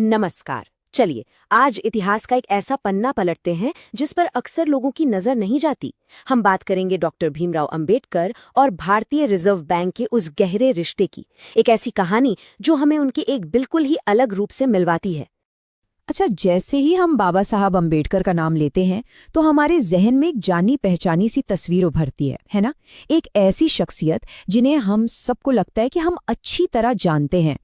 नमस्कार। चलिए आज इतिहास का एक ऐसा पन्ना पलटते हैं जिस पर अक्सर लोगों की नजर नहीं जाती। हम बात करेंगे डॉक्टर भीमराव अंबेडकर और भारतीय रिजर्व बैंक के उस गहरे रिश्ते की। एक ऐसी कहानी जो हमें उनके एक बिल्कुल ही अलग रूप से मिलवाती है। अच्छा, जैसे ही हम बाबा साहब अंबेडकर का नाम लेते हैं तो हमारे जहन में एक जानी पहचानी सी तस्वीर उभरती है ना। एक ऐसी शख्सियत जिन्हें हम सबको लगता है कि हम अच्छी तरह जानते हैं।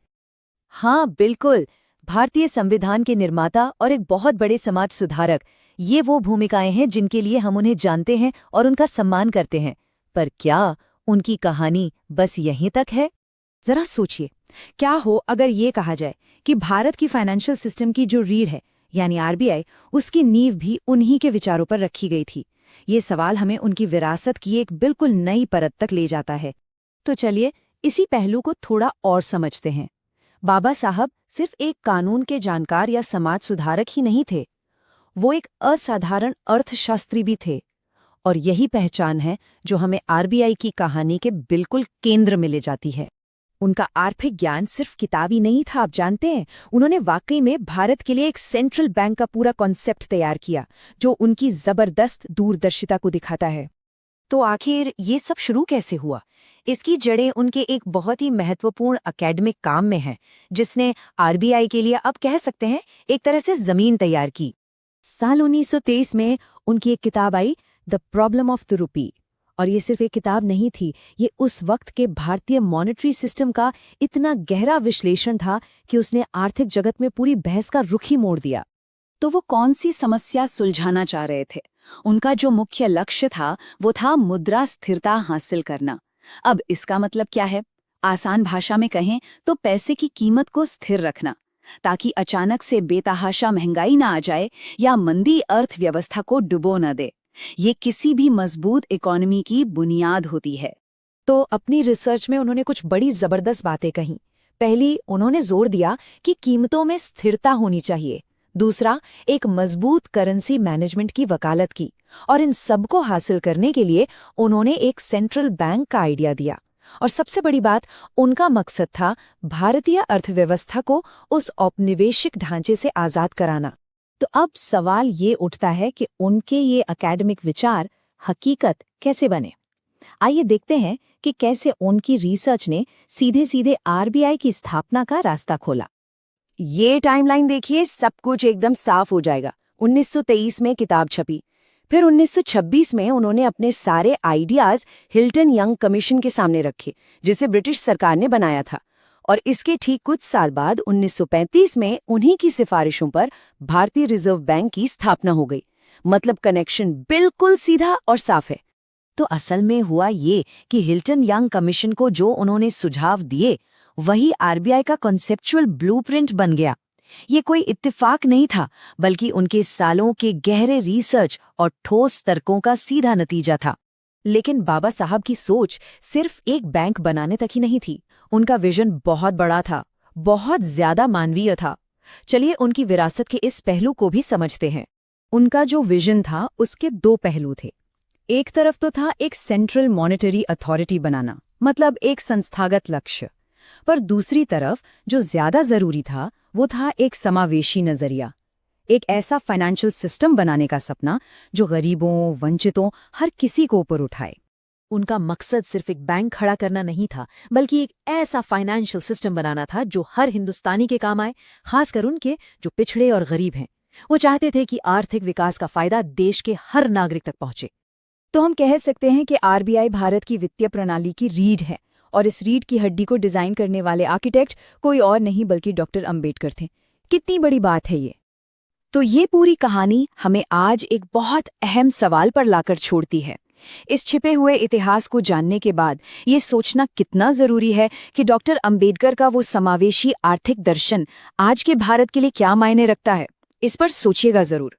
हाँ बिल्कुल, भारतीय संविधान के निर्माता और एक बहुत बड़े समाज सुधारक। ये वो भूमिकाएं हैं जिनके लिए हम उन्हें जानते हैं और उनका सम्मान करते हैं। पर क्या उनकी कहानी बस यहीं तक है? जरा सोचिए, क्या हो अगर ये कहा जाए कि भारत की फाइनेंशियल सिस्टम की जो रीढ़ है यानी आरबीआई, उसकी नींव भी उन्हीं के विचारों पर रखी गई थी। ये सवाल हमें उनकी विरासत की एक बिल्कुल नई परत तक ले जाता है। तो चलिए इसी पहलू को थोड़ा और समझते हैं। बाबा साहब सिर्फ एक कानून के जानकार या समाज सुधारक ही नहीं थे, वो एक असाधारण अर्थशास्त्री भी थे। और यही पहचान है जो हमें आरबीआई की कहानी के बिल्कुल केंद्र में ले जाती है। उनका आर्थिक ज्ञान सिर्फ किताबी नहीं था, आप जानते हैं। उन्होंने वाकई में भारत के लिए एक सेंट्रल बैंक का पूरा कॉन्सेप्ट तैयार किया जो उनकी जबरदस्त दूरदर्शिता को दिखाता है। तो आखिर ये सब शुरू कैसे हुआ? इसकी जड़ें उनके एक बहुत ही महत्वपूर्ण एकेडमिक काम में हैं, जिसने आरबीआई के लिए अब कह सकते हैं एक तरह से जमीन तैयार की। साल 1923 में उनकी एक किताब आई, the problem of the rupee. और ये सिर्फ एक किताब नहीं थी, ये उस वक्त के भारतीय मॉनेटरी सिस्टम का इतना गहरा विश्लेषण था कि उसने आर्थिक जगत में पूरी बहस का रुख ही मोड़ दिया। तो वो कौन सी समस्या सुलझाना चाह रहे थे? उनका जो मुख्य लक्ष्य था वो था मुद्रा स्थिरता हासिल करना। अब इसका मतलब क्या है? आसान भाषा में कहें तो पैसे की कीमत को स्थिर रखना, ताकि अचानक से बेतहाशा महंगाई ना आ जाए या मंदी अर्थव्यवस्था को डुबो न दे। ये किसी भी मजबूत इकोनॉमी की बुनियाद होती है। तो अपनी रिसर्च में उन्होंने कुछ बड़ी जबरदस्त बातें कहीं। पहली, उन्होंने जोर दिया कि कीमतों में स्थिरता होनी चाहिए। दूसरा, एक मजबूत करेंसी मैनेजमेंट की वकालत की। और इन सब को हासिल करने के लिए उन्होंने एक सेंट्रल बैंक का आइडिया दिया। और सबसे बड़ी बात, उनका मकसद था भारतीय अर्थव्यवस्था को उस औपनिवेशिक ढांचे से आजाद कराना। तो अब सवाल ये उठता है कि उनके ये एकेडमिक विचार हकीकत कैसे बने। आइए देखते हैं कि कैसे उनकी रिसर्च ने सीधे सीधे आरबीआई की स्थापना का रास्ता खोला। ये टाइमलाइन देखिए, सब कुछ एकदम साफ हो जाएगा। 1923 में किताब छपी, फिर 1926 में उन्होंने अपने सारे आइडियाज हिल्टन यंग कमीशन के सामने रखे, जिसे ब्रिटिश सरकार ने बनाया था। और इसके ठीक कुछ साल बाद 1935 में उन्हीं की सिफारिशों पर भारतीय रिजर्व बैंक की स्थापना हो गई। मतलब कनेक्शन बिल्कुल सीधा और साफ है। तो असल में हुआ ये कि हिल्टन यंग कमीशन को जो उन्होंने सुझाव दिए वही आरबीआई का कॉन्सेप्चुअल ब्लूप्रिंट बन गया। ये कोई इत्तेफाक नहीं था, बल्कि उनके सालों के गहरे रिसर्च और ठोस तर्कों का सीधा नतीजा था। लेकिन बाबा साहब की सोच सिर्फ एक बैंक बनाने तक ही नहीं थी। उनका विजन बहुत बड़ा था, बहुत ज्यादा मानवीय था। चलिए उनकी विरासत के इस पहलू को भी समझते हैं। उनका जो विजन था उसके दो पहलू थे। एक तरफ तो था एक सेंट्रल मॉनेटरी अथॉरिटी बनाना, मतलब एक संस्थागत लक्ष्य। पर दूसरी तरफ जो ज्यादा जरूरी था वो था एक समावेशी नजरिया, एक ऐसा फाइनेंशियल सिस्टम बनाने का सपना जो गरीबों, वंचितों, हर किसी को ऊपर उठाए। उनका मकसद सिर्फ एक बैंक खड़ा करना नहीं था, बल्कि एक ऐसा फाइनेंशियल सिस्टम बनाना था जो हर हिंदुस्तानी के काम आए, खासकर उनके जो पिछड़े और गरीब हैं। वो चाहते थे कि आर्थिक विकास का फायदा देश के हर नागरिक तक पहुंचे। तो हम कह सकते हैं कि आरबीआई भारत की वित्तीय प्रणाली की रीढ़ है, और इस रीढ़ की हड्डी को डिजाइन करने वाले आर्किटेक्ट कोई और नहीं बल्कि डॉक्टर अंबेडकर थे। कितनी बड़ी बात है ये। तो ये पूरी कहानी हमें आज एक बहुत अहम सवाल पर लाकर छोड़ती है। इस छिपे हुए इतिहास को जानने के बाद ये सोचना कितना जरूरी है कि डॉक्टर अंबेडकर का वो समावेशी आर्थिक दर्शन आज के भारत के लिए क्या मायने रखता है। इस पर सोचिएगा जरूर।